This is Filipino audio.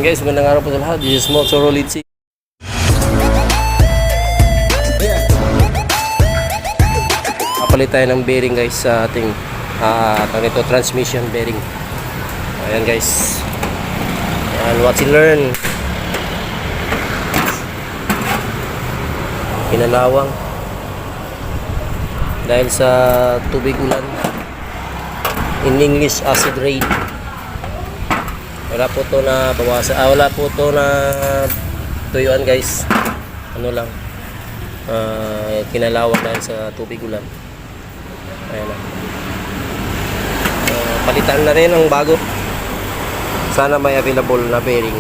guys, magandang araw po sa lahat. This is Motor Rolitsi. Kapalit tayo ng bearing guys sa ating transmission bearing. Ayan guys. Ayan, watch and learn. Pinalawang dahil sa tubig ulan. In English, acid rain. Wala po to na bawasan. Wala po to na tuyuan guys. Ano lang. Kinalawang dahil sa tubig ulan. Ayan na. Palitan na rin ang bago. Sana may available na bearing.